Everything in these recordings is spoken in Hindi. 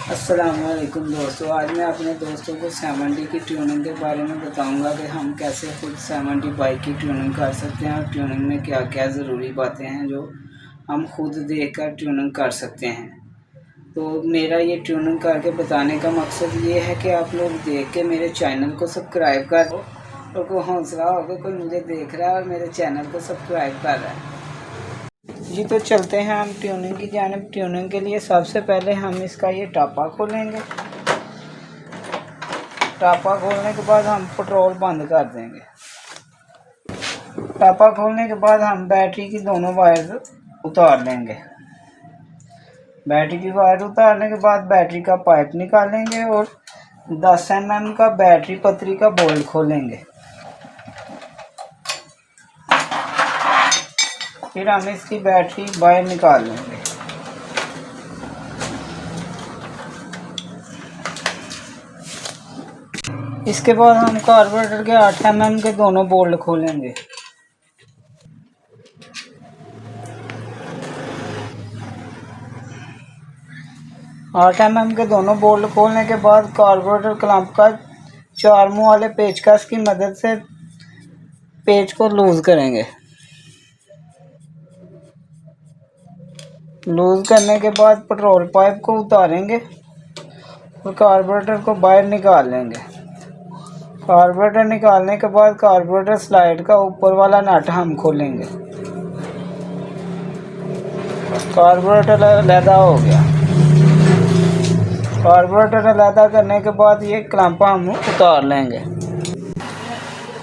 अस्सलामुअलैकुम दोस्तों, आज मैं अपने दोस्तों को 7D की ट्यूनिंग के बारे में बताऊंगा कि हम कैसे खुद 7D बाइक की ट्यूनिंग कर सकते हैं और ट्यूनिंग में क्या क्या ज़रूरी बातें हैं जो हम खुद देखकर ट्यूनिंग कर सकते हैं। तो मेरा ये ट्यूनिंग करके बताने का मकसद ये है कि आप लोग देख के मेरे चैनल को सब्सक्राइब कर दो और को हौसला होगा कोई मुझे देख रहा है और मेरे चैनल को सब्सक्राइब कर रहा है जी। तो चलते हैं हम ट्यूनिंग की जानिब। ट्यूनिंग के लिए सबसे पहले हम इसका ये टापा खोलेंगे। टापा खोलने के बाद हम पेट्रोल बंद कर देंगे। टापा खोलने के बाद हम बैटरी की दोनों वायर उतार लेंगे। बैटरी की वायर उतारने के बाद बैटरी का पाइप निकालेंगे और 10 mm का बैटरी पतरी का बोल्ट खोलेंगे। फिर हम इसकी बैटरी बाहर निकाल लेंगे। इसके बाद हम कार्बोरेटर के 8 mm के दोनों बोल्ट खोलेंगे। आठ mm के दोनों बोल्ट खोलने के बाद कार्बोरेटर क्लैंप का 4 मुंह वाले पेचकस की मदद से पेच को लूज करेंगे। लूज करने के बाद पेट्रोल पाइप को उतारेंगे और कार्बोरेटर को बाहर निकाल लेंगे। कार्बोरेटर निकालने के बाद कार्बोरेटर स्लाइड का ऊपर वाला नट हम खोलेंगे। कार्बोरेटर अलहदा हो गया। कार्बोरेटर अलहदा करने के बाद ये क्लैंपा हम उतार लेंगे।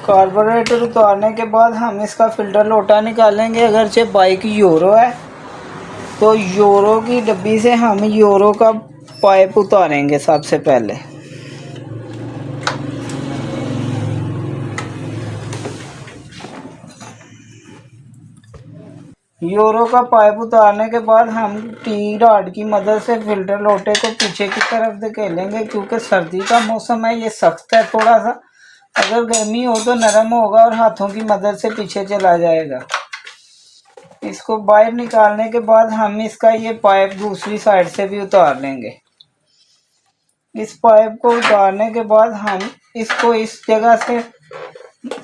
कार्बोरेटर उतारने के बाद हम इसका फिल्टर लोटा निकालेंगे। अगरचे बाइक यूरो है तो यूरो की डब्बी से हम यूरो का पाइप उतारेंगे। सबसे पहले यूरो का पाइप उतारने के बाद हम टी रॉड की मदद से फिल्टर लोटे को पीछे की तरफ धकेलेंगे। क्योंकि सर्दी का मौसम है, ये सख्त है थोड़ा सा। अगर गर्मी हो तो नरम होगा और हाथों की मदद से पीछे चला जाएगा। इसको बाहर निकालने के बाद हम इसका ये पाइप दूसरी साइड से भी उतार लेंगे। इस पाइप को उतारने के बाद हम इसको इस जगह से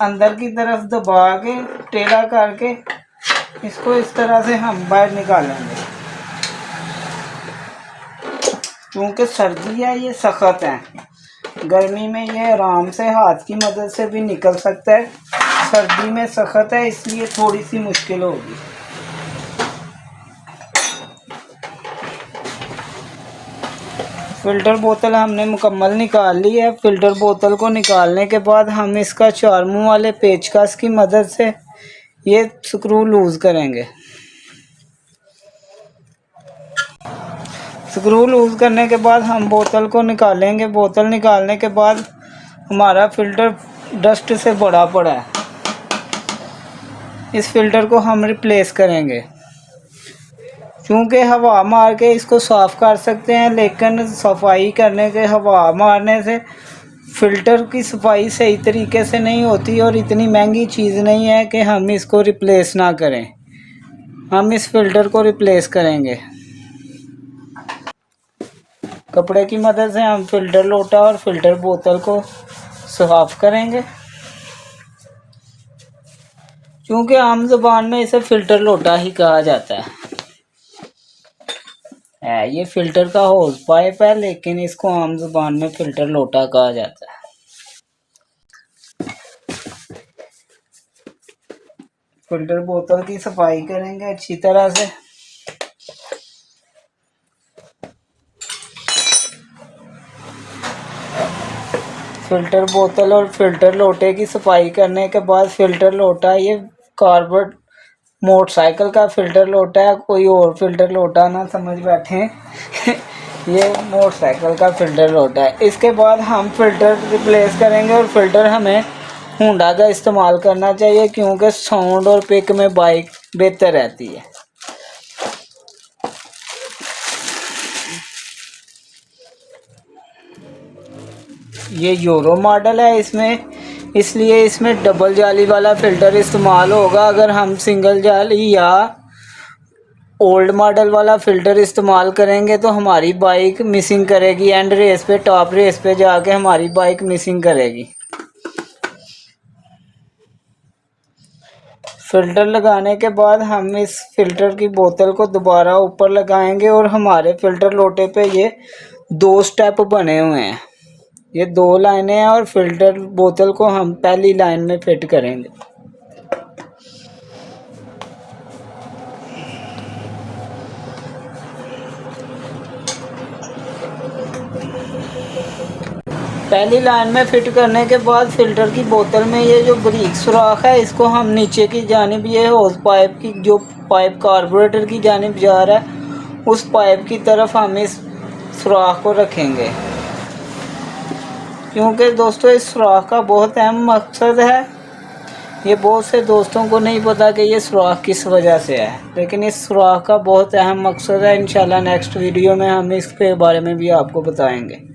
अंदर की तरफ दबा के टेढ़ा करके इसको इस तरह से हम बाहर निकालेंगे। क्योंकि सर्दी है, ये सख्त है। गर्मी में ये आराम से हाथ की मदद से भी निकल सकता है। सर्दी में सख्त है, इसलिए थोड़ी सी मुश्किल होगी। फ़िल्टर बोतल हमने मुकम्मल निकाल ली है। फ़िल्टर बोतल को निकालने के बाद हम इसका 4 मुंह वाले पेचकस की मदद से ये स्क्रू लूज करेंगे। स्क्रू लूज करने के बाद हम बोतल को निकालेंगे। बोतल निकालने के बाद हमारा फ़िल्टर डस्ट से भरा पड़ा है। इस फ़िल्टर को हम रिप्लेस करेंगे। क्योंकि हवा मार के इसको साफ़ कर सकते हैं, लेकिन सफाई करने के हवा मारने से फ़िल्टर की सफाई सही तरीके से नहीं होती और इतनी महंगी चीज़ नहीं है कि हम इसको रिप्लेस ना करें। हम इस फ़िल्टर को रिप्लेस करेंगे। कपड़े की मदद से हम फ़िल्टर लोटा और फ़िल्टर बोतल को साफ़ करेंगे। क्योंकि आम ज़बान में इसे फ़िल्टर लोटा ही कहा जाता है। ये फ़िल्टर का होज पाइप है, लेकिन इसको आम ज़बान में फ़िल्टर लोटा कहा जाता है। फ़िल्टर बोतल की सफाई करेंगे अच्छी तरह से। फ़िल्टर बोतल और फ़िल्टर लोटे की सफाई करने के बाद फ़िल्टर लोटा, ये कार्बोरेट मोटरसाइकिल का फ़िल्टर लोटा है, कोई और फ़िल्टर लोटा ना समझ बैठे ये मोटरसाइकिल का फ़िल्टर लोटा है। इसके बाद हम फ़िल्टर रिप्लेस करेंगे और फ़िल्टर हमें होंडा का इस्तेमाल करना चाहिए, क्योंकि साउंड और पिक में बाइक बेहतर रहती है। ये यूरो मॉडल है इसलिए इसमें डबल जाली वाला फ़िल्टर इस्तेमाल होगा। अगर हम सिंगल जाली या ओल्ड मॉडल वाला फ़िल्टर इस्तेमाल करेंगे तो हमारी बाइक मिसिंग करेगी, एंड रेस पे, टॉप रेस पे जाके हमारी बाइक मिसिंग करेगी। फ़िल्टर लगाने के बाद हम इस फ़िल्टर की बोतल को दोबारा ऊपर लगाएंगे और हमारे फ़िल्टर लोटे पे ये 2 स्टेप बने हुए हैं, ये 2 लाइनें हैं और फ़िल्टर बोतल को हम पहली लाइन में फिट करेंगे। पहली लाइन में फिट करने के बाद फ़िल्टर की बोतल में ये जो बारीक सुराख है, इसको हम नीचे की जानिब, ये होस पाइप की जो पाइप कार्बोरेटर की जानिब जा रहा है, उस पाइप की तरफ हम इस सुराख को रखेंगे, क्योंकि दोस्तों इस सुराख का बहुत अहम मकसद है। ये बहुत से दोस्तों को नहीं पता कि ये सुराख किस वजह से है, लेकिन इस सुराख का बहुत अहम मकसद है। इंशाल्लाह नेक्स्ट वीडियो में हम इसके बारे में भी आपको बताएंगे।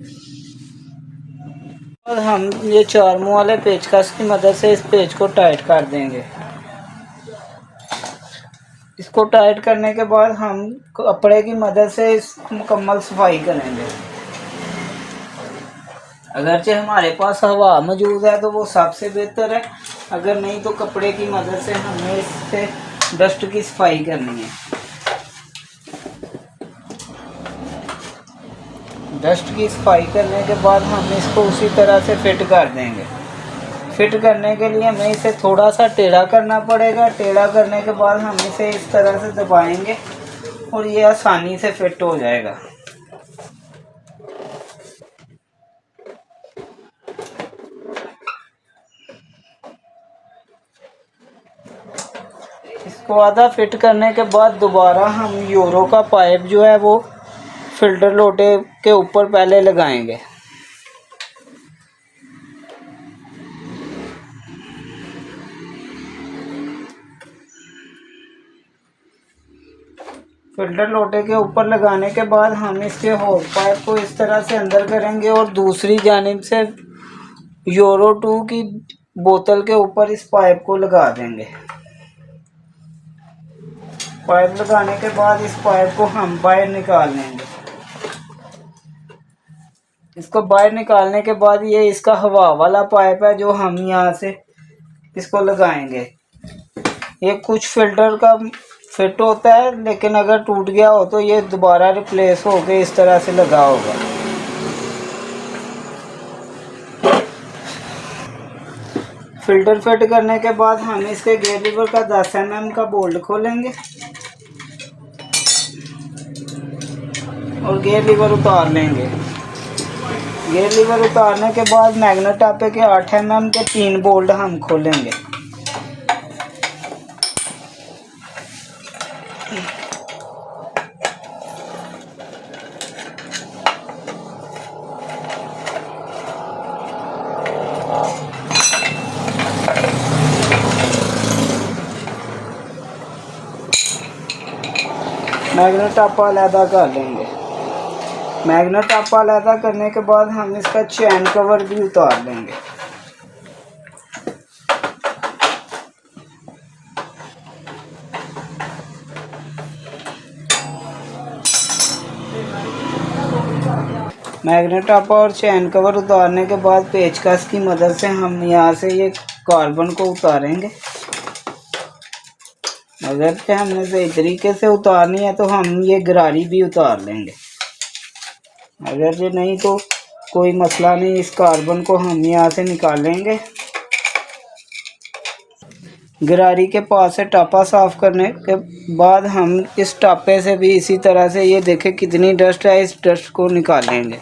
और हम ये 4 मुँह वाले पेचकस की मदद से इस पेच को टाइट कर देंगे। इसको टाइट करने के बाद हम कपड़े की मदद से इस मुकम्मल सफाई करेंगे। अगरचे हमारे पास हवा मौजूद है तो वो सबसे बेहतर है, अगर नहीं तो कपड़े की मदद से हमें इससे डस्ट की सफाई करनी है। डस्ट की सफाई करने के बाद हम इसको उसी तरह से फिट कर देंगे। फिट करने के लिए हमें इसे थोड़ा सा टेढ़ा करना पड़ेगा। टेढ़ा करने के बाद हम इसे इस तरह से दबाएंगे और ये आसानी से फिट हो जाएगा। इसको आधा फिट करने के बाद दोबारा हम यूरो का पाइप जो है वो फ़िल्टर लोटे के ऊपर पहले लगाएंगे। फ़िल्टर लोटे के ऊपर लगाने के बाद हम इसके होल पाइप को इस तरह से अंदर करेंगे और दूसरी जानिब से यूरो 2 की बोतल के ऊपर इस पाइप को लगा देंगे। पाइप लगाने के बाद इस पाइप को हम बाहर निकाल लेंगे। इसको बाहर निकालने के बाद ये इसका हवा वाला पाइप है जो हम यहाँ से इसको लगाएंगे। ये कुछ फ़िल्टर का फिट होता है, लेकिन अगर टूट गया हो तो ये दोबारा रिप्लेस होकर इस तरह से लगा होगा। फ़िल्टर फिट करने के बाद हम इसके गियर लीवर का 10 mm का बोल्ट खोलेंगे और गियर लीवर उतार लेंगे। गियर लीवर उतारने के बाद मैग्नेट टापे के 8 mm के 3 बोल्ट हम खोलेंगे। मैग्नेट टापा अलहदा कर लेंगे। मैग्नेट टापा अलहदा करने के बाद हम इसका चैन कवर भी उतार लेंगे। मैग्नेट टापा और चैन कवर उतारने के बाद पेचकस की मदद से हम यहाँ से ये कार्बन को उतारेंगे। अगर से हमने सही तरीके से उतारनी है तो हम ये गरारी भी उतार लेंगे। अगर ये नहीं तो कोई मसला नहीं, इस कार्बन को हम यहाँ से निकाल लेंगे। गरारी के पास से टापा साफ़ करने के बाद हम इस टापे से भी इसी तरह से, ये देखें कितनी डस्ट है, इस डस्ट को निकालेंगे।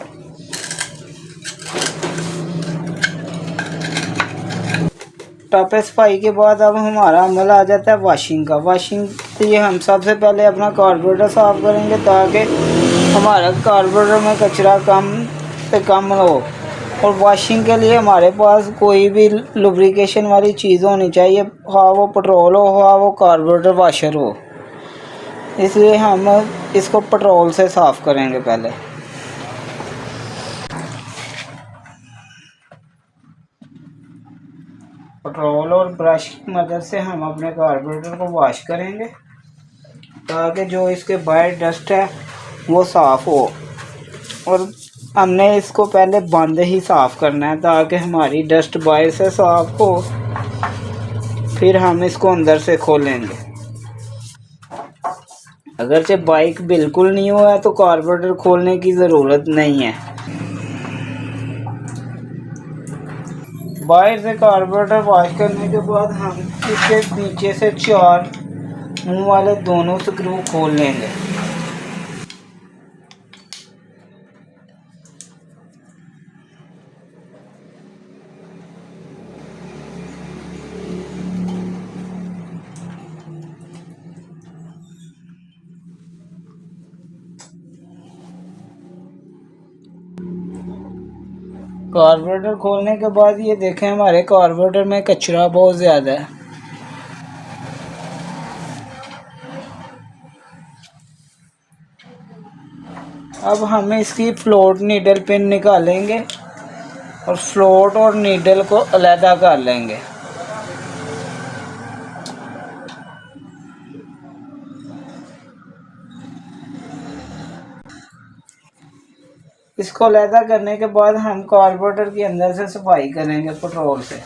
टापे सफाई के बाद अब हमारा अमल आ जाता है वॉशिंग का। वॉशिंग के लिए हम सबसे पहले अपना कार्बोरेटर साफ़ करेंगे ताकि हमारा कार्बोरेटर में कचरा कम से कम हो। और वॉशिंग के लिए हमारे पास कोई भी लुब्रिकेशन वाली चीज़ होनी चाहिए, हाँ वो पेट्रोल हो हाँ वो कार्बोरेटर वाशर हो। इसलिए हम इसको पेट्रोल से साफ़ करेंगे पहले। पेट्रोल और ब्रश की मदद से हम अपने कार्बोरेटर को वॉश करेंगे। ताकि जो इसके बाहर डस्ट है वो साफ़ हो। और हमने इसको पहले बंद ही साफ़ करना है ताकि हमारी डस्ट बाहर से साफ़ हो, फिर हम इसको अंदर से खोलेंगे। अगरचे बाइक बिल्कुल नहीं हुआ है तो कार्बोरेटर खोलने की ज़रूरत नहीं है। बाहर से कार्बोरेटर वॉश करने के बाद हम इसके नीचे से 4 मुंह वाले दोनों स्क्रू खोल लेंगे। कार्बोरेटर खोलने के बाद ये देखें हमारे कार्बोरेटर में कचरा बहुत ज़्यादा है। अब हम इसकी फ्लोट नीडल पिन निकालेंगे और फ्लोट और नीडल को अलग कर लेंगे। इसको अलग करने के बाद हम कार्बोरेटर के अंदर से सफाई करेंगे पेट्रोल से।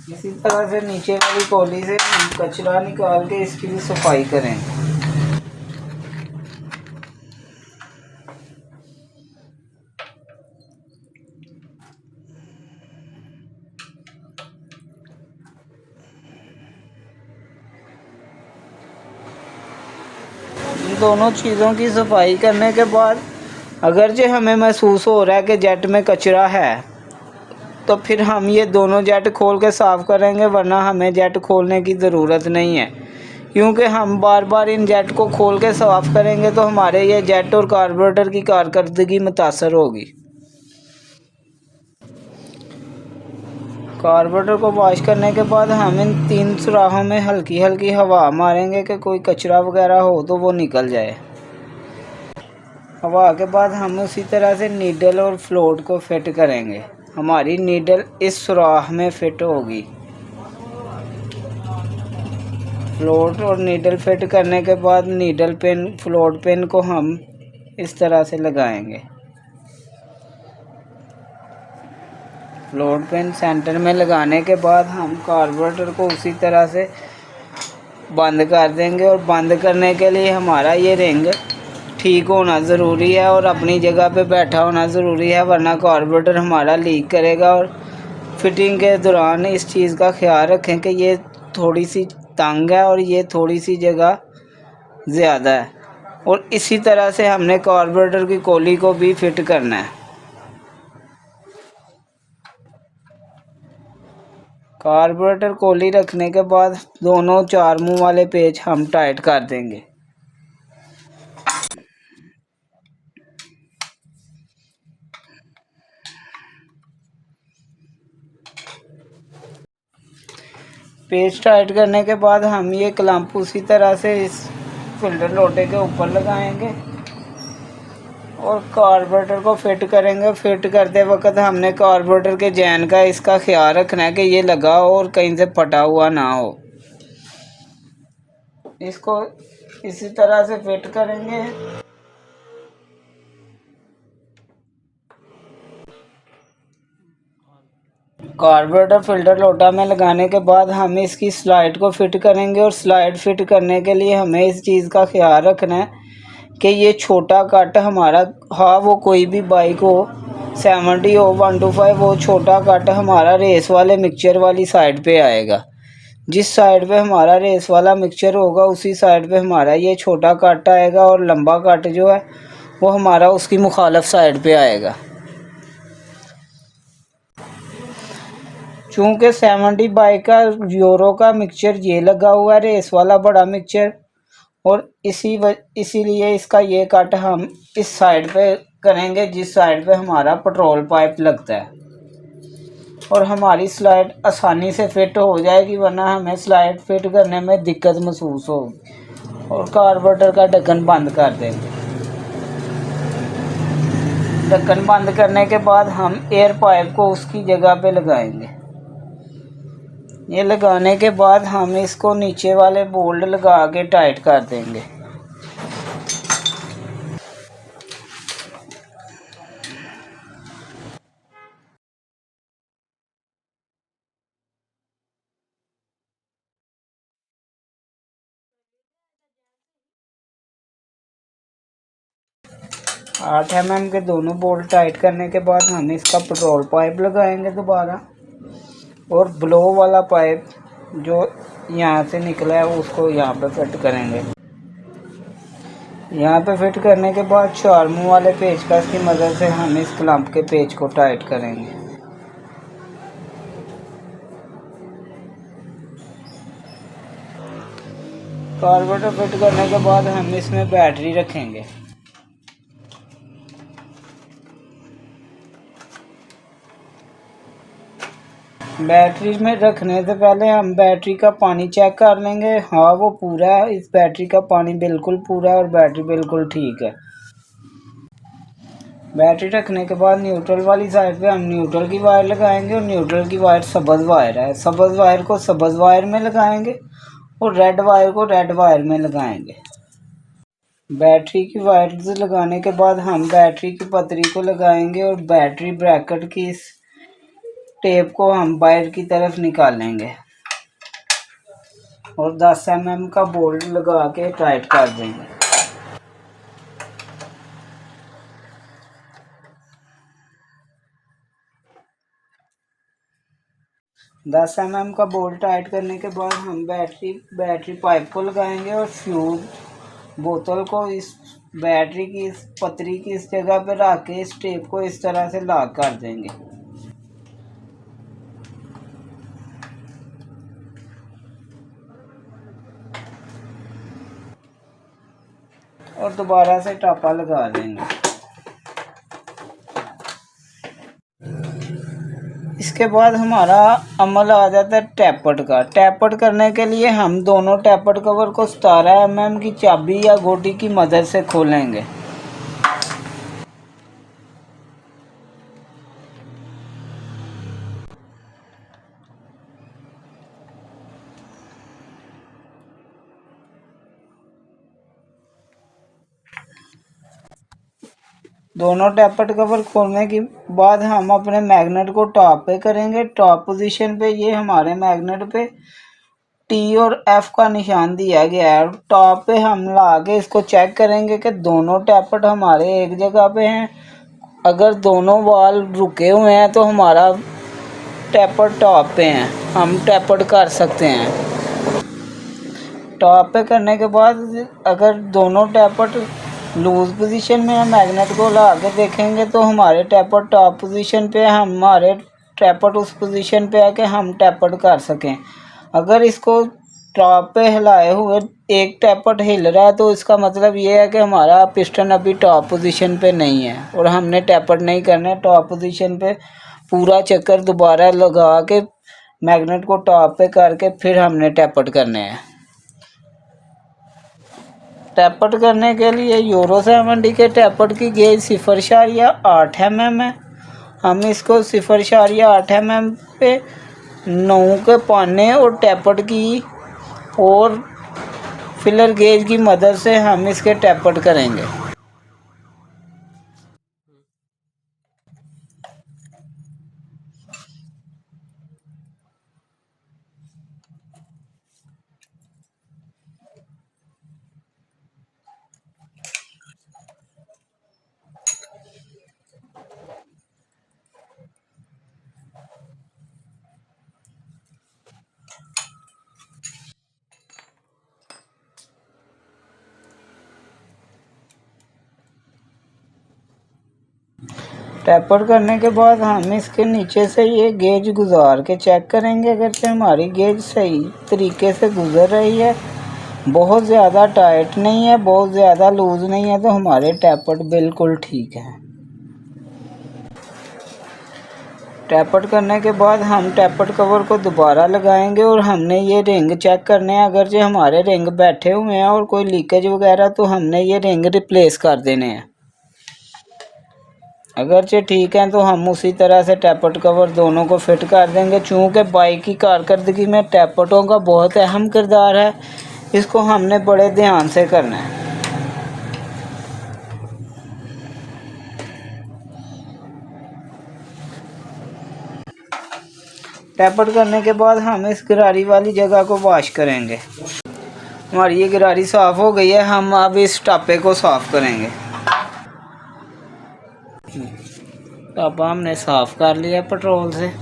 इसी तरह से नीचे वाली कोली से कचरा निकाल के इसकी भी सफाई करेंगे। इन दोनों चीज़ों की सफाई करने के बाद अगरचे हमें महसूस हो रहा है कि जेट में कचरा है तो फिर हम ये दोनों जेट खोल के साफ़ करेंगे, वरना हमें जेट खोलने की ज़रूरत नहीं है। क्योंकि हम बार बार इन जेट को खोल के साफ़ करेंगे तो हमारे ये जेट और कार्बोरेटर की कारकर्दगी मुतासर होगी। कार्बोरेटर को वॉश करने के बाद हम इन 3 सुराखों में हल्की हल्की हवा मारेंगे कि कोई कचरा वगैरह हो तो वो निकल जाए। हवा के बाद हम उसी तरह से नीडल और फ्लोट को फिट करेंगे। हमारी नीडल इस सुराख में फिट होगी। फ्लोट और नीडल फिट करने के बाद नीडल पिन फ्लोट पिन को हम इस तरह से लगाएंगे। फ्लोट पिन सेंटर में लगाने के बाद हम कार्बोरेटर को उसी तरह से बंद कर देंगे। और बंद करने के लिए हमारा ये रिंग ठीक होना ज़रूरी है और अपनी जगह पे बैठा होना ज़रूरी है, वरना कार्बोरेटर हमारा लीक करेगा। और फिटिंग के दौरान इस चीज़ का ख्याल रखें कि ये थोड़ी सी तंग है और ये थोड़ी सी जगह ज़्यादा है। और इसी तरह से हमने कार्बोरेटर की कोली को भी फिट करना है। कार्बोरेटर कोली रखने के बाद दोनों 4 मुंह वाले पेच हम टाइट कर देंगे। पेच टाइट करने के बाद हम ये क्लैंप उसी तरह से इस फिल्टर लोटे के ऊपर लगाएंगे और कार्बोरेटर को फिट करेंगे। फिट करते वक्त हमने कार्बोरेटर के जैन का इसका ख्याल रखना है कि ये लगा हो और कहीं से फटा हुआ ना हो। इसको इसी तरह से फिट करेंगे। कार्बोरेटर फिल्टर लोटा में लगाने के बाद हम इसकी स्लाइड को फिट करेंगे। और स्लाइड फिट करने के लिए हमें इस चीज़ का ख्याल रखना है कि ये छोटा कट हमारा, हाँ वो कोई भी बाइक हो, 70 हो, 125 हो, छोटा कट हमारा रेस वाले मिक्सचर वाली साइड पे आएगा। जिस साइड पे हमारा रेस वाला मिक्सचर होगा उसी साइड पे हमारा ये छोटा कट आएगा और लंबा कट जो है वो हमारा उसकी मुखालफ साइड पे आएगा। चूँकि 70 बाइक का यूरो का मिक्सचर ये लगा हुआ है, रेस वाला बड़ा मिक्सचर, और इसीलिए इसका ये कट हम इस साइड पे करेंगे जिस साइड पे हमारा पेट्रोल पाइप लगता है। और हमारी स्लाइड आसानी से फिट हो जाएगी, वरना हमें स्लाइड फिट करने में दिक्कत महसूस होगी। और कार्बोरेटर का ढक्कन बंद कर देंगे। ढक्कन बंद करने के बाद हम एयर पाइप को उसकी जगह पे लगाएंगे। ये लगाने के बाद हम इसको नीचे वाले बोल्ट लगा के टाइट कर देंगे। आठ mm के दोनों बोल्ट टाइट करने के बाद हम इसका पेट्रोल पाइप लगाएंगे दोबारा, और ब्लो वाला पाइप जो यहाँ से निकला है उसको यहाँ पे फिट करेंगे। यहाँ पे फिट करने के बाद 4 मुँह वाले पेचकस की मदद से हम इस क्लैंप के पेच को टाइट करेंगे। कार्बोरेटर फिट करने के बाद हम इसमें बैटरी रखेंगे। बैटरी में रखने से पहले हम बैटरी का पानी चेक कर लेंगे। हाँ, वो पूरा है, इस बैटरी का पानी बिल्कुल पूरा है और बैटरी बिल्कुल ठीक है। बैटरी रखने के बाद न्यूट्रल वाली साइड पे हम न्यूट्रल की वायर लगाएंगे, और न्यूट्रल की वायर सब्ज़ वायर है, सब्ज़ वायर को सब्ज़ वायर में लगाएंगे और रेड वायर को रेड वायर में लगाएंगे। बैटरी की वायर्स लगाने के बाद हम बैटरी की पतरी को लगाएंगे और बैटरी ब्रैकेट की इस टेप को हम बाहर की तरफ निकालेंगे और 10 mm का बोल्ट लगा के टाइट कर देंगे। दस mm का बोल्ट टाइट करने के बाद हम बैटरी पाइप को लगाएंगे और फ्यूज बोतल को इस बैटरी की इस पतरी की इस जगह पर रख के इस टेप को इस तरह से लॉक कर देंगे। और दोबारा से टापा लगा देंगे। इसके बाद हमारा अमल आ जाता है टैपट का। टैपट करने के लिए हम दोनों टैपट कवर को 17 mm की चाबी या गोटी की मदद से खोलेंगे। दोनों टैपट कवर खोलने के बाद हम अपने मैग्नेट को टॉप पे करेंगे। टॉप पोजीशन पे ये हमारे मैग्नेट पे टी और एफ का निशान दिया गया है। टॉप पे हम ला के इसको चेक करेंगे कि दोनों टैपट हमारे एक जगह पे हैं। अगर दोनों वाल रुके हुए हैं तो हमारा टैपट टॉप पे हैं, हम टैपट कर सकते हैं। टॉप पे करने के बाद अगर दोनों टैपट लूज पोजीशन में हम मैग्नेट को ला के देखेंगे तो हमारे टैपट टॉप पोजीशन पे, हमारे टैपट उस पोजीशन पे आके हम टैपट कर सकें। अगर इसको टॉप पे हिलाए हुए एक टैपट हिल रहा है तो इसका मतलब ये है कि हमारा पिस्टन अभी टॉप पोजीशन पे नहीं है और हमने टैपट नहीं करना है। टॉप पोजीशन पे पूरा चक्कर दोबारा लगा के मैग्नेट को टॉप पे करके फिर हमने टैपट करने हैं। टैपट करने के लिए यूरो 70 के टैपट की गेज 0.8 mm है। हम इसको 0.8 mm पे 9 के पाने और टैपट की और फिलर गेज की मदद से हम इसके टैपट करेंगे। टैपट करने के बाद हम इसके नीचे से ये गेज गुजार के चेक करेंगे। अगर से हमारी गेज सही तरीके से गुजर रही है, बहुत ज़्यादा टाइट नहीं है, बहुत ज़्यादा लूज़ नहीं है, तो हमारे टैपट बिल्कुल ठीक है। टैपट करने के बाद हम टैपट कवर को दोबारा लगाएंगे और हमने ये रिंग चेक करने हैं। अगर जो हमारे रिंग बैठे हुए हैं और कोई लीकेज वगैरह तो हमने ये रिंग रिप्लेस कर देने हैं। अगरचे ठीक है तो हम उसी तरह से टैपट कवर दोनों को फिट कर देंगे। चूँकि बाइक की कारकर्दगी में टैपटों का बहुत अहम किरदार है, इसको हमने बड़े ध्यान से करना है। टैपट करने के बाद हम इस गरारी वाली जगह को वॉश करेंगे। हमारी ये गरारी साफ़ हो गई है, हम अब इस टापे को साफ़ करेंगे। टापा हमने साफ़ कर लिया पेट्रोल से।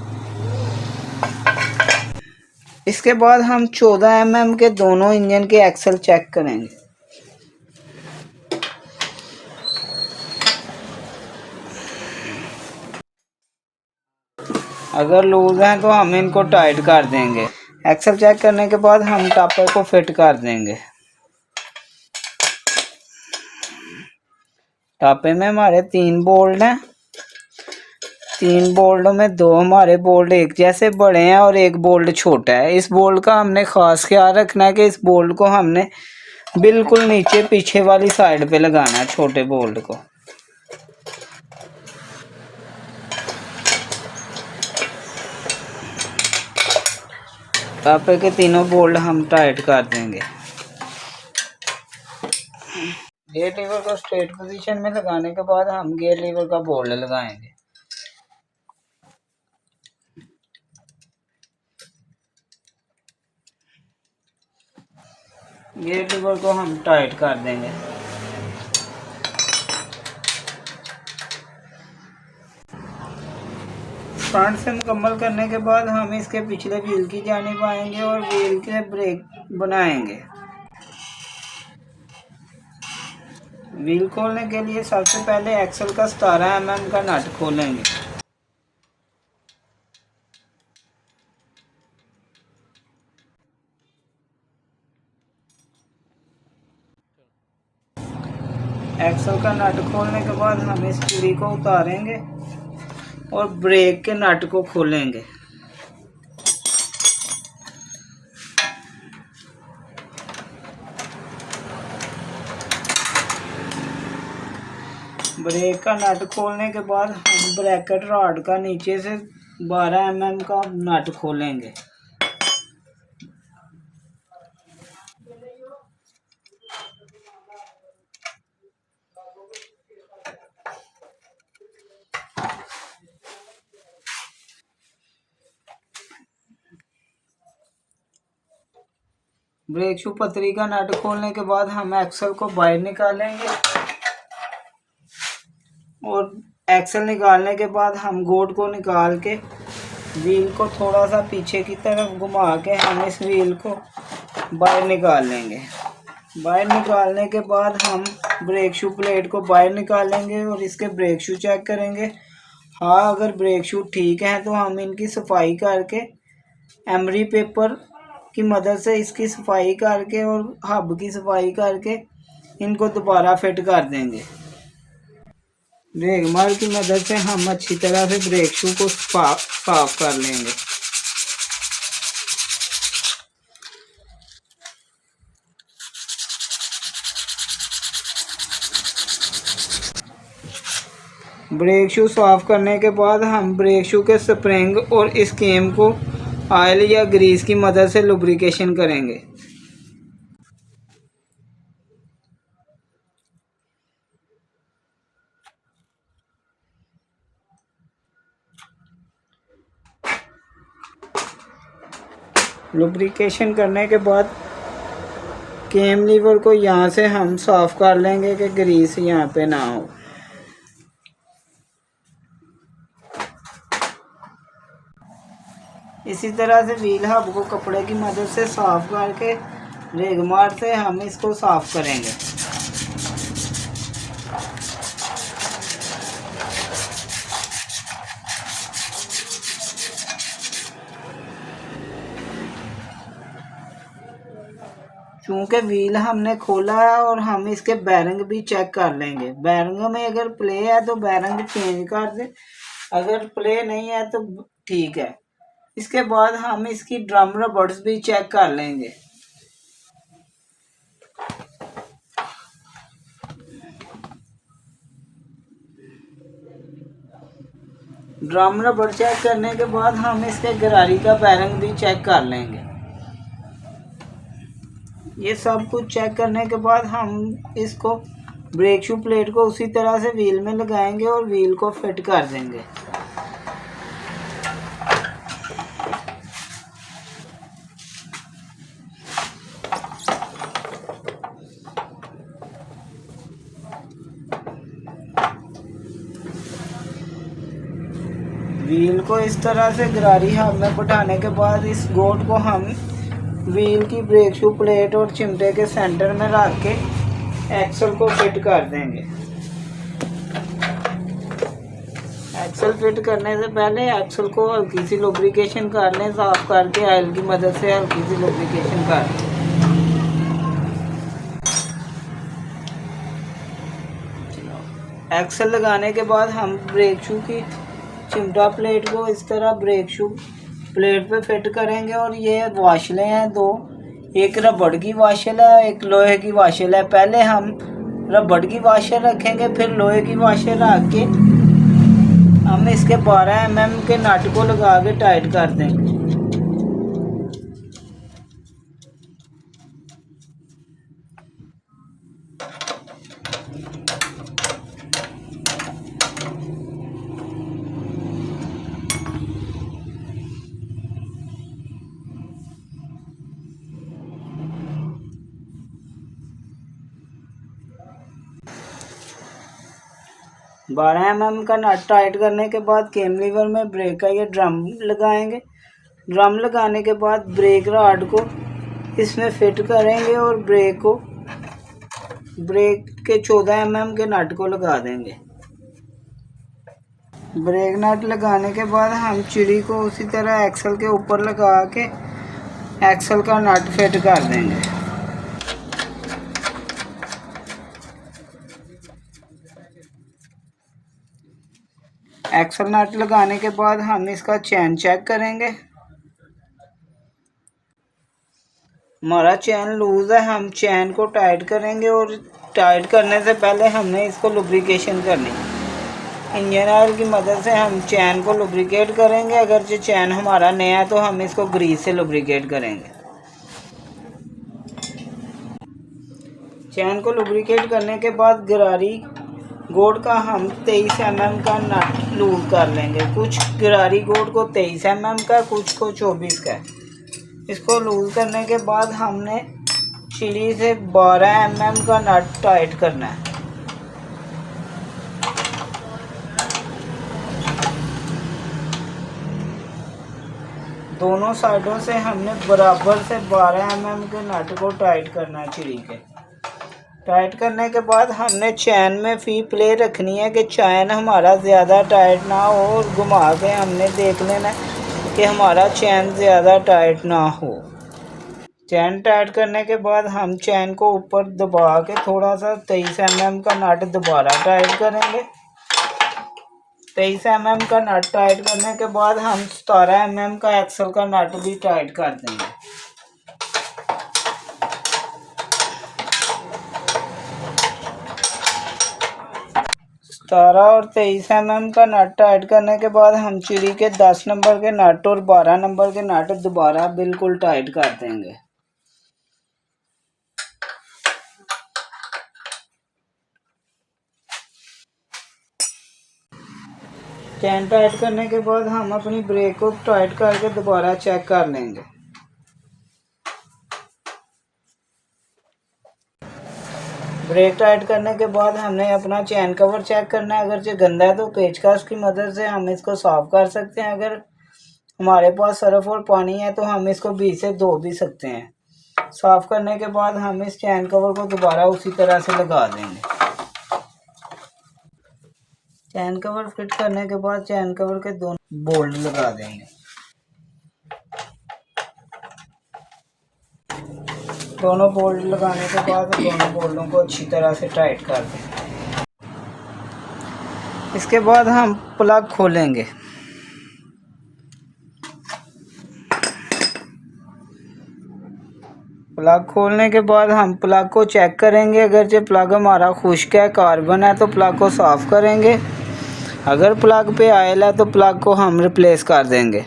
इसके बाद हम 14 mm के दोनों इंजन के एक्सल चेक करेंगे। अगर लूज़ हैं तो हम इनको टाइट कर देंगे। एक्सल चेक करने के बाद हम टापर को फिट कर देंगे। टापे में हमारे 3 बोल्ट हैं। 3 बोल्टों में 2 हमारे बोल्ट एक जैसे बड़े हैं और एक बोल्ट छोटा है। इस बोल्ट का हमने ख़ास ख्याल रखना है कि इस बोल्ट को हमने बिल्कुल नीचे पीछे वाली साइड पे लगाना है, छोटे बोल्ट को। टापे के तीनों बोल्ट हम टाइट कर देंगे। गियर लीवर को स्ट्रेट पोजीशन में लगाने के बाद हम गियर लीवर का बोल्ट लगाएंगे। गियर लीवर को हम टाइट कर देंगे। फ्रंट से मुकम्मल करने के बाद हम इसके पिछले व्हील की जानिब आएंगे और व्हील के ब्रेक बनाएंगे। व्हील खोलने के लिए सबसे पहले एक्सल का 17 mm का नट खोलेंगे। एक्सल का नट खोलने के बाद हम इस चूड़ी को उतारेंगे और ब्रेक के नट को खोलेंगे। ब्रेक का नट खोलने के बाद हम ब्रैकेट रॉड का नीचे से 12 mm का नट खोलेंगे। ब्रेक शू पतरी का नट खोलने के बाद हम एक्सल को बाहर निकालेंगे और एक्सल निकालने के बाद हम गोड को निकाल के व्हील को थोड़ा सा पीछे की तरफ घुमा के हम इस व्हील को बाहर निकाल लेंगे। बाहर निकालने के बाद हम ब्रेक शू प्लेट को बाहर निकालेंगे और इसके ब्रेक शू चेक करेंगे। हाँ, अगर ब्रेक शू ठीक है तो हम इनकी सफाई करके एमरी पेपर की मदद से इसकी सफाई करके और हब की सफाई करके इनको दोबारा फिट कर देंगे। ब्रेक मार की मदद से हम अच्छी तरह से ब्रेक शू को साफ कर लेंगे। ब्रेक शू साफ करने के बाद हम ब्रेक शू के स्प्रिंग और इस केम को ऑयल या ग्रीस की मदद से लुब्रिकेशन करेंगे। लुब्रिकेशन करने के बाद केम लीवर को यहाँ से हम साफ कर लेंगे कि ग्रीस यहाँ पे ना हो। इसी तरह से व्हील हब को कपड़े की मदद से साफ करके रेगमार से हम इसको साफ करेंगे। चूँकि व्हील हमने खोला है और हम इसके बैरिंग भी चेक कर लेंगे। बैरिंग में अगर प्ले है तो बैरिंग चेंज कर दें, अगर प्ले नहीं है तो ठीक है। इसके बाद हम इसकी ड्रम रबर्स भी चेक कर लेंगे। ड्रम रबड़ चेक करने के बाद हम इसके गरारी का बैरिंग भी चेक कर लेंगे। ये सब कुछ चेक करने के बाद हम इसको ब्रेक शू प्लेट को उसी तरह से व्हील में लगाएंगे और व्हील को फिट कर देंगे। व्हील को इस तरह से गरारी हाथ में बिठाने के बाद इस गोट को हम व्हील की ब्रेक शू प्लेट और चिमटे के सेंटर में रख के एक्सल को फिट कर देंगे। एक्सल फिट करने से पहले एक्सल को हल्की सी लुब्रिकेशन कर लें, साफ करके ऑयल की मदद से हल्की सी लुब्रिकेशन कर लें। एक्सल लगाने के बाद हम ब्रेक शू की चिमटा प्लेट को इस तरह ब्रेक शू प्लेट पे फिट करेंगे। और ये वाशलें हैं दो, एक रबड़ की वाशल है, एक लोहे की वाशल है। पहले हम रबड़ की वाशल रखेंगे, फिर लोहे की वाशल रख के हम इसके 12 mm के नट को लगा के टाइट कर देंगे। 12 mm का नट टाइट करने के बाद केम लीवर में ब्रेक का ये ड्रम लगाएंगे। ड्रम लगाने के बाद ब्रेक रॉड को इसमें फिट करेंगे और ब्रेक के 14 mm के नट को लगा देंगे। ब्रेक नट लगाने के बाद हम चिड़ी को उसी तरह एक्सल के ऊपर लगा के एक्सल का नट फिट कर देंगे। एक्सल नट लगाने के बाद हम इसका चैन चेक करेंगे। हमारा चैन लूज़ है, हम चैन को टाइट करेंगे और टाइट करने से पहले हमने इसको लुब्रिकेशन करनी है। इंजन ऑयल की मदद से हम चैन को लुब्रिकेट करेंगे। अगर जो चैन हमारा नया है तो हम इसको ग्रीस से लुब्रिकेट करेंगे। चैन को लुब्रिकेट करने के बाद गरारी गोड का हम 23 mm का नट लूज कर लेंगे। कुछ गरारी गोड को 23 mm का, कुछ को 24 का। इसको लूज करने के बाद हमने चिड़ी से 12 mm का नट टाइट करना है। दोनों साइडों से हमने बराबर से 12 mm के नट को टाइट करना है चिड़ी के। टाइट करने के बाद हमने चैन में फी प्ले रखनी है कि चैन हमारा ज़्यादा टाइट ना हो और घुमा के हमने देख लेना कि हमारा चैन ज़्यादा टाइट ना हो। चैन टाइट करने के बाद हम चैन को ऊपर दबा के थोड़ा सा 23 mm का नट दोबारा टाइट करेंगे। 23 mm का नट टाइट करने के बाद हम 17 mm का एक्सल का नट भी टाइट कर देंगे। 17 और 23 mm का नट टाइट करने के बाद हम चिड़ी के 10 नंबर के नट और 12 नंबर के नट दोबारा बिल्कुल टाइट कर देंगे। चैन टाइट करने के बाद हम अपनी ब्रेक को टाइट करके दोबारा चेक कर लेंगे। ब्रेक टाइट करने के बाद हमने अपना चैन कवर चेक करना है। अगर जो गंदा है तो पेचकस की मदद से हम इसको साफ कर सकते हैं। अगर हमारे पास सरफ और पानी है तो हम इसको बीच से धो भी सकते हैं। साफ करने के बाद हम इस चैन कवर को दोबारा उसी तरह से लगा देंगे। चैन कवर फिट करने के बाद चैन कवर के दोनों बोल्ट लगा देंगे। दोनों बोल्ट लगाने के बाद दोनों बोल्टों को अच्छी तरह से टाइट कर देंगे। इसके बाद हम प्लग खोलेंगे। प्लग खोलने के बाद हम प्लग को चेक करेंगे। अगर जो प्लग हमारा खुश्क है, कार्बन है, तो प्लग को साफ़ करेंगे। अगर प्लग पे ऑयल है तो प्लग को हम रिप्लेस कर देंगे।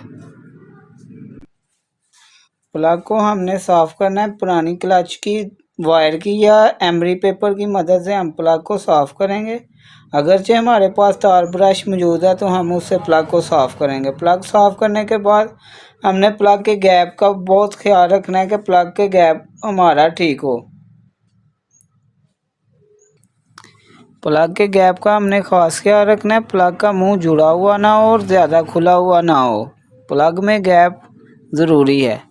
प्लग को हमने साफ़ करना है। पुरानी क्लच की वायर की या एमरी पेपर की मदद से हम प्लग को साफ़ करेंगे। अगरचे हमारे पास तार ब्रश मौजूद है तो हम उससे प्लग को साफ़ करेंगे। प्लग साफ़ करने के बाद हमने प्लग के गैप का बहुत ख्याल रखना है कि प्लग के गैप हमारा ठीक हो। प्लग के गैप का हमने ख़ास ख्याल रखना है, प्लग का मुंह जुड़ा हुआ ना हो और ज़्यादा खुला हुआ ना हो। प्लग में गैप ज़रूरी है।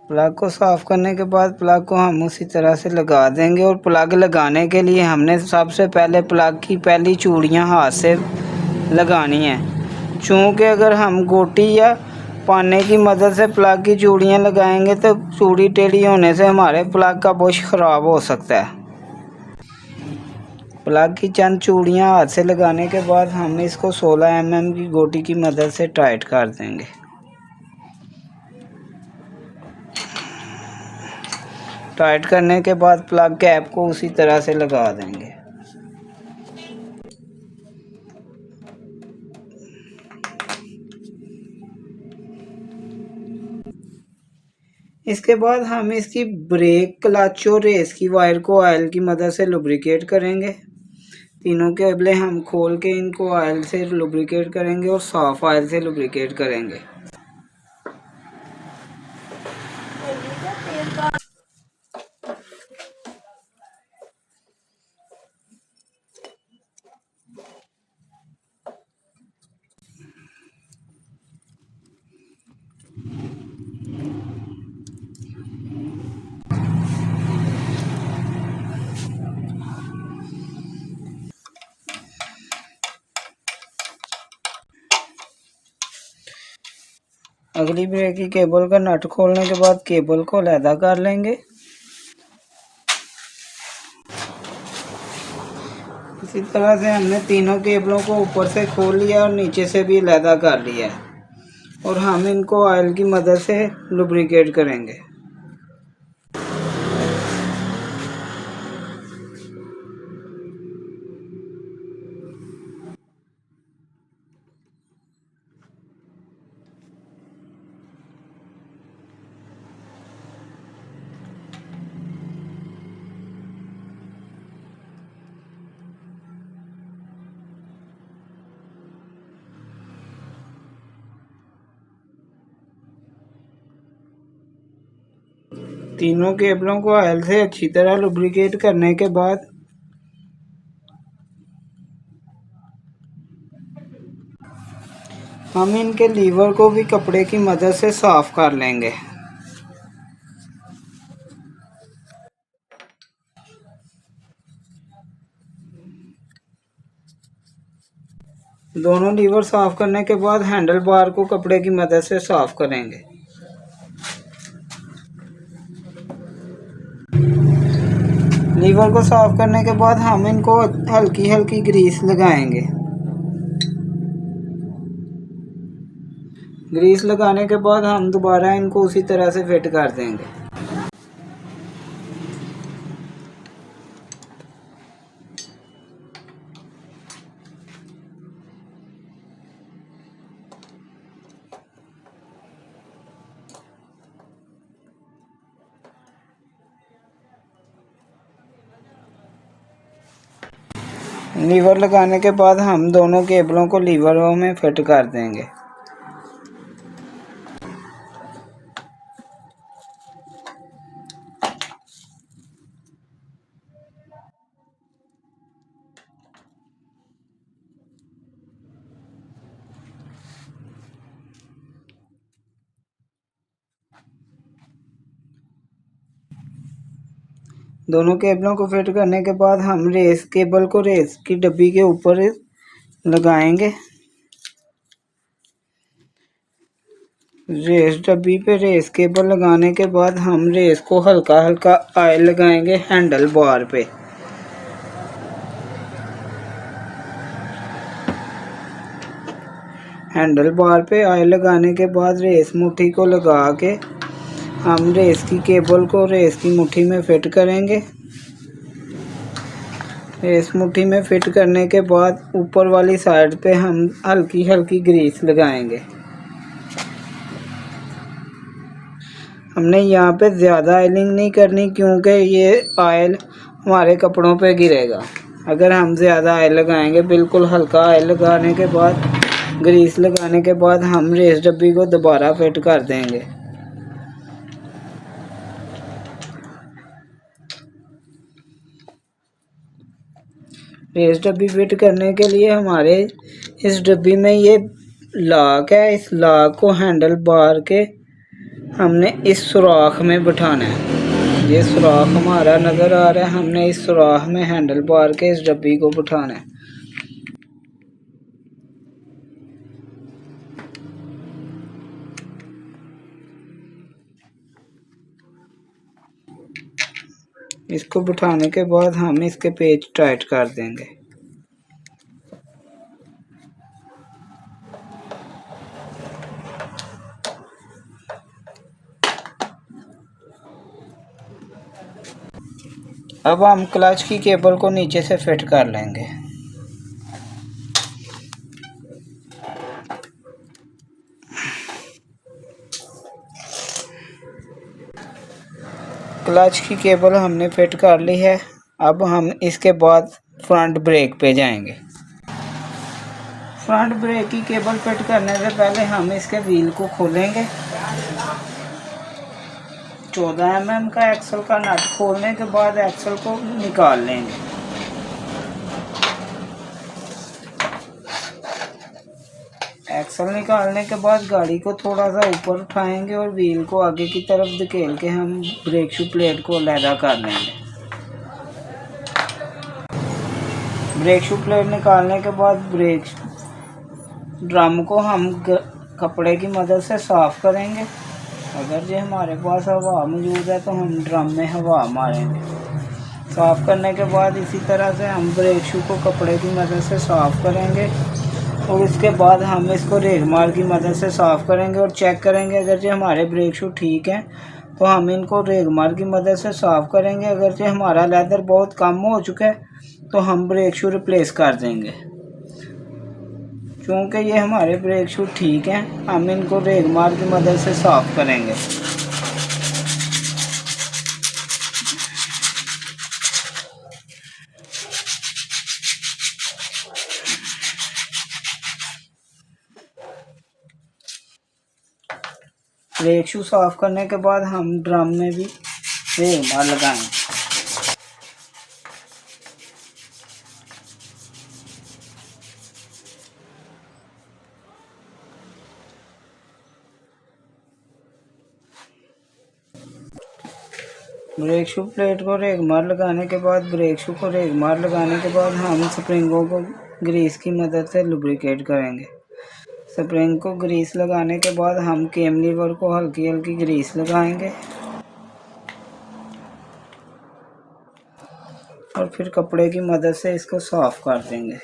प्लग को साफ़ करने के बाद प्लग को हम उसी तरह से लगा देंगे। और प्लग लगाने के लिए हमने सबसे पहले प्लग की पहली चूड़ियाँ हाथ से लगानी है। चूँकि अगर हम गोटी या पाने की मदद से प्लग की चूड़ियाँ लगाएंगे तो चूड़ी टेढ़ी होने से हमारे प्लग का बुश ख़राब हो सकता है। प्लग की चंद चूड़ियाँ हाथ से लगाने के बाद हम इसको 16 mm की गोटी की मदद से टाइट कर देंगे। टाइट करने के बाद प्लग कैप को उसी तरह से लगा देंगे। इसके बाद हम इसकी ब्रेक, क्लच और रेस की वायर को ऑयल की मदद से लुब्रिकेट करेंगे। तीनों केबलें हम खोल के इनको ऑयल से लुब्रिकेट करेंगे और साफ़ ऑयल से लुब्रिकेट करेंगे। अगली ब्रेक की केबल का नट खोलने के बाद केबल को अलहदा कर लेंगे। इसी तरह से हमने तीनों केबलों को ऊपर से खोल लिया और नीचे से भी अलहदा कर लिया है। और हम इनको ऑयल की मदद से लुब्रिकेट करेंगे। तीनों केबलों को ऑयल से अच्छी तरह लुब्रिकेट करने के बाद हम इनके लीवर को भी कपड़े की मदद से साफ़ कर लेंगे। दोनों लीवर साफ़ करने के बाद हैंडल बार को कपड़े की मदद से साफ़ करेंगे। लीवर को साफ़ करने के बाद हम इनको हल्की हल्की ग्रीस लगाएंगे। ग्रीस लगाने के बाद हम दोबारा इनको उसी तरह से फिट कर देंगे। लीवर लगाने के बाद हम दोनों केबलों को लीवरों में फिट कर देंगे। दोनों केबलों को फिट करने के बाद हम रेस केबल को रेस की डब्बी के ऊपर लगाएंगे। रेस डब्बी पे रेस केबल लगाने के बाद हम रेस को हल्का हल्का ऑयल लगाएंगे हैंडल बार पे। हैंडल बार पे ऑयल लगाने के बाद रेस मुट्ठी को लगा के हम रेस की केबल को रेस की मुट्ठी में फिट करेंगे। इस मुट्ठी में फिट करने के बाद ऊपर वाली साइड पे हम हल्की हल्की ग्रीस लगाएंगे। हमने यहाँ पे ज़्यादा ऑयलिंग नहीं करनी क्योंकि ये ऑयल हमारे कपड़ों पे गिरेगा। अगर हम ज़्यादा ऑयल लगाएंगे, बिल्कुल हल्का ऑयल लगाने के बाद, ग्रीस लगाने के बाद हम रेस डब्बी को दोबारा फिट कर देंगे। रेस डब्बी फिट करने के लिए हमारे इस डब्बी में ये लॉक है। इस लॉक को हैंडल बार के हमने इस सुराख में बिठाना है। ये सुराख हमारा नज़र आ रहा है, हमने इस सुराख में हैंडल बार के इस डब्बी को बिठाना है। इसको बिठाने के बाद हम इसके पेच टाइट कर देंगे। अब हम क्लच की केबल को नीचे से फिट कर लेंगे। क्लच की केबल हमने फिट कर ली है। अब हम इसके बाद फ्रंट ब्रेक पे जाएंगे। फ्रंट ब्रेक की केबल फिट करने से पहले हम इसके व्हील को खोलेंगे। 14 mm का एक्सल का नट खोलने के बाद एक्सल को निकाल लेंगे। एक्सल निकालने के बाद गाड़ी को थोड़ा सा ऊपर उठाएंगे और व्हील को आगे की तरफ धकेल के हम ब्रेक शू प्लेट को अलहदा कर लेंगे। ब्रेक शू प्लेट निकालने के बाद ब्रेक ड्रम को हम कपड़े की मदद से साफ़ करेंगे। अगर जो हमारे पास हवा मौजूद है तो हम ड्रम में हवा मारेंगे। साफ़ करने के बाद इसी तरह से हम ब्रेक शू को कपड़े की मदद से साफ़ करेंगे और उसके बाद हम इसको रेगमार की मदद से साफ़ करेंगे और चेक करेंगे। अगर जो हमारे ब्रेक शू ठीक हैं तो हम इनको रेगमार की मदद से साफ़ करेंगे। अगर जो हमारा लेदर बहुत कम हो चुका है तो हम ब्रेक शू रिप्लेस कर देंगे। क्योंकि ये हमारे ब्रेक शू ठीक हैं, हम इनको रेगमार की मदद से साफ़ करेंगे। ब्रेक शू साफ़ करने के बाद हम ड्रम में भी रेगमार लगाएंगे। ब्रेक शू प्लेट को रेगमार लगाने के बाद हम स्प्रिंगों को ग्रीस की मदद से लुब्रिकेट करेंगे। स्प्रिंग को ग्रीस लगाने के बाद हम केम लीवर को हल्की हल्की ग्रीस लगाएंगे और फिर कपड़े की मदद से इसको साफ़ कर देंगे।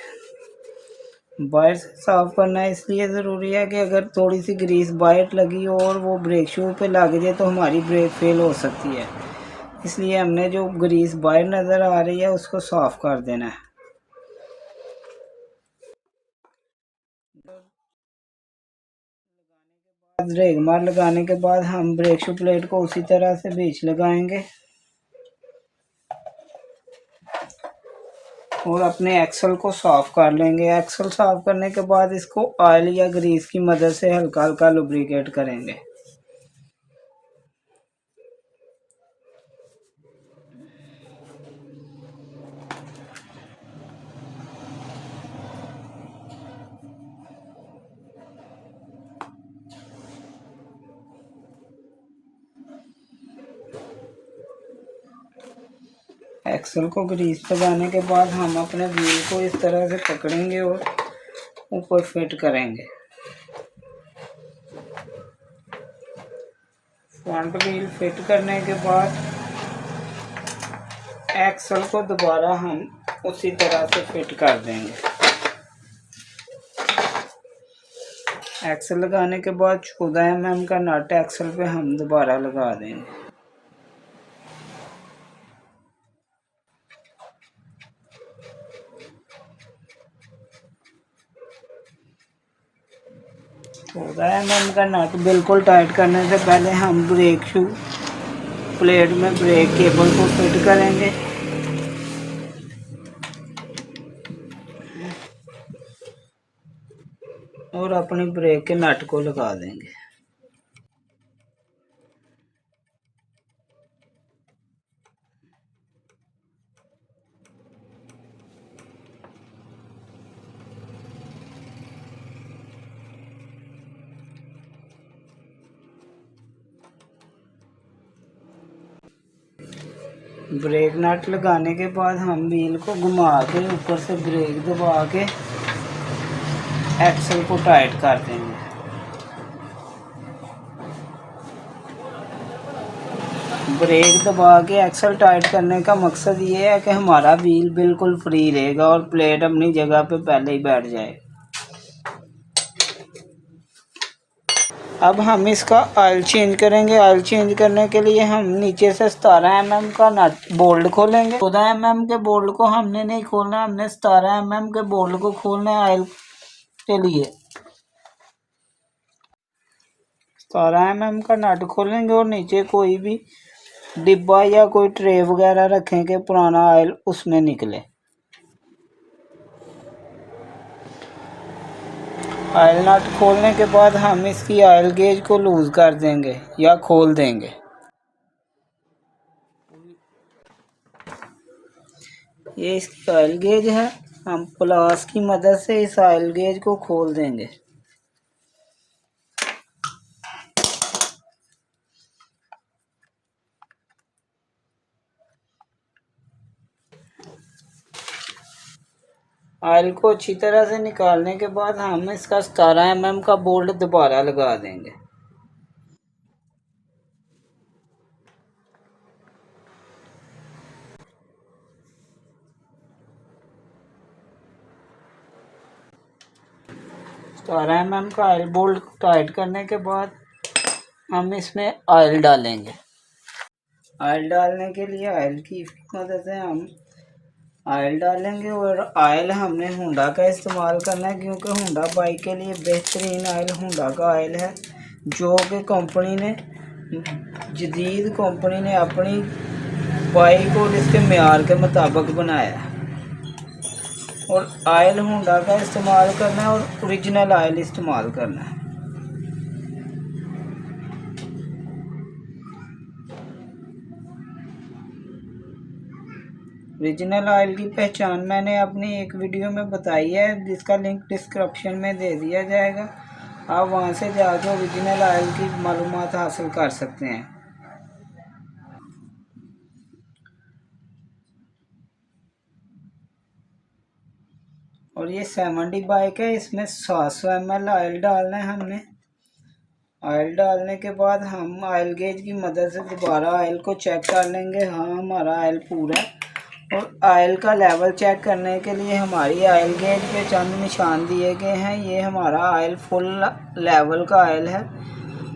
बाहर से साफ़ करना इसलिए ज़रूरी है कि अगर थोड़ी सी ग्रीस बाहर लगी हो और वो ब्रेक शू पे लग जाए तो हमारी ब्रेक फेल हो सकती है। इसलिए हमने जो ग्रीस बाहर नज़र आ रही है उसको साफ़ कर देना है। रेगमार लगाने के बाद हम ब्रेक शू प्लेट को उसी तरह से बीच लगाएंगे और अपने एक्सल को साफ़ कर लेंगे। एक्सल साफ़ करने के बाद इसको ऑयल या ग्रीस की मदद से हल्का हल्का लुब्रिकेट करेंगे। एक्सल को ग्रीस लगाने के बाद हम अपने व्हील को इस तरह से पकड़ेंगे और ऊपर फिट करेंगे। फ्रंट व्हील फिट करने के बाद एक्सल को दोबारा हम उसी तरह से फिट कर देंगे। एक्सल लगाने के बाद 14 mm का नट एक्सल पे हम दोबारा लगा देंगे। 14 mm का नट बिल्कुल टाइट करने से पहले हम ब्रेक शू प्लेट में ब्रेक केबल को फिट करेंगे। और अपनी ब्रेक के नट को लगा देंगे। ब्रेक नट लगाने के बाद हम व्हील को घुमा के ऊपर से ब्रेक दबा के एक्सल को टाइट कर देंगे। ब्रेक दबा के एक्सल टाइट करने का मकसद ये है कि हमारा व्हील बिल्कुल फ्री रहेगा और प्लेट अपनी जगह पे पहले ही बैठ जाए। अब हम इसका ऑयल चेंज करेंगे। ऑयल चेंज करने के लिए हम नीचे से 17 mm का नट बोल्ट खोलेंगे। 14 mm के बोल्ट को हमने नहीं खोलना, हमने 17 mm के बोल्ट को खोलना है ऑयल के लिए। 17 mm का नट खोलेंगे और नीचे कोई भी डिब्बा या कोई ट्रे वगैरह रखेंगे, पुराना ऑयल उसमें निकले। ऑयल नट खोलने के बाद हम इसकी ऑयल गेज को लूज़ कर देंगे या खोल देंगे। ये इसकी ऑयल गेज है, हम प्लास की मदद से इस ऑयल गेज को खोल देंगे। ऑयल को अच्छी तरह से निकालने के बाद हम इसका 17 mm का बोल्ट दोबारा लगा देंगे। $17 mm का ऑयल बोल्ट टाइट करने के बाद हम इसमें ऑयल डालेंगे। ऑयल डालने के लिए ऑयल की मदद से हम ऑयल डालेंगे और ऑयल हमने होंडा का इस्तेमाल करना है, क्योंकि होंडा बाइक के लिए बेहतरीन ऑयल होंडा का ऑयल है, जो कि कंपनी ने जदीद कंपनी ने अपनी बाइक और इसके मेयार के मुताबिक बनाया है। और ऑयल होंडा का इस्तेमाल करना है और ओरिजिनल ऑयल इस्तेमाल करना है। ओरिजिनल ऑयल की पहचान मैंने अपनी एक वीडियो में बताई है, जिसका लिंक डिस्क्रिप्शन में दे दिया जाएगा। आप वहां से जाकर ओरिजिनल ऑयल की मालूमात हासिल कर सकते हैं। और ये 70 बाइक है, इसमें 700 ml ऑयल डालना है हमने। ऑयल डालने के बाद हम ऑयल गेज की मदद से दोबारा ऑयल को चेक कर लेंगे। हाँ, हमारा ऑयल पूरा है। और ऑयल का लेवल चेक करने के लिए हमारी ऑयल गेज पे चंद निशान दिए गए हैं। ये हमारा ऑयल फुल लेवल का ऑयल है।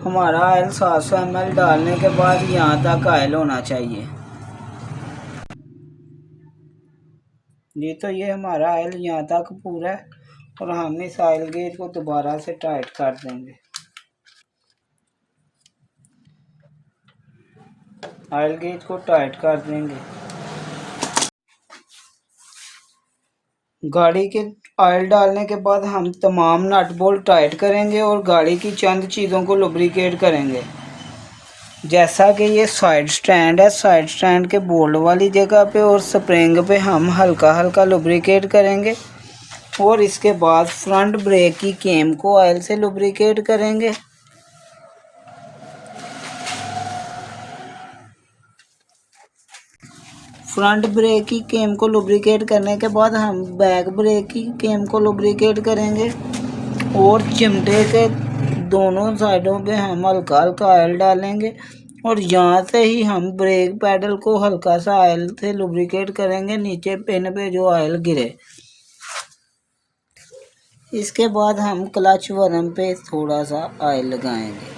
हमारा ऑयल 700 ml डालने के बाद यहाँ तक ऑयल होना चाहिए। ये हमारा ऑयल यहाँ तक पूरा है और हम इस ऑयल गेज को दोबारा से टाइट कर देंगे। ऑयल गेज को टाइट कर देंगे। गाड़ी के ऑयल डालने के बाद हम तमाम नट बोल्ट टाइट करेंगे और गाड़ी की चंद चीज़ों को लुब्रिकेट करेंगे। जैसा कि ये साइड स्टैंड है, साइड स्टैंड के बोल्ट वाली जगह पे और स्प्रिंग पे हम हल्का हल्का लुब्रिकेट करेंगे। और इसके बाद फ्रंट ब्रेक की केम को ऑयल से लुब्रिकेट करेंगे। फ्रंट ब्रेक की केम को लुब्रिकेट करने के बाद हम बैक ब्रेक की केम को लुब्रिकेट करेंगे। और चिमटे के दोनों साइडों पे हम हल्का हल्का ऑयल डालेंगे और यहाँ से ही हम ब्रेक पैडल को हल्का सा ऑयल से लुब्रिकेट करेंगे, नीचे पिन पे जो ऑयल गिरे। इसके बाद हम क्लच वर्म पे थोड़ा सा ऑयल लगाएंगे।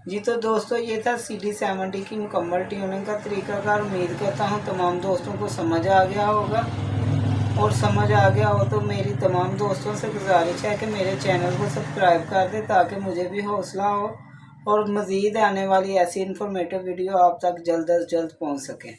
जी तो दोस्तों, ये था CD70 की मुकम्मल ट्यूनिंग का तरीकाकार। उम्मीद करता हूँ तमाम दोस्तों को समझ आ गया होगा। और समझ आ गया हो तो मेरी तमाम दोस्तों से गुजारिश है कि मेरे चैनल को सब्सक्राइब कर दें ताकि मुझे भी हौसला हो और मज़ीद आने वाली ऐसी इन्फॉर्मेटिव वीडियो आप तक जल्द अज जल्द पहुंच सकें।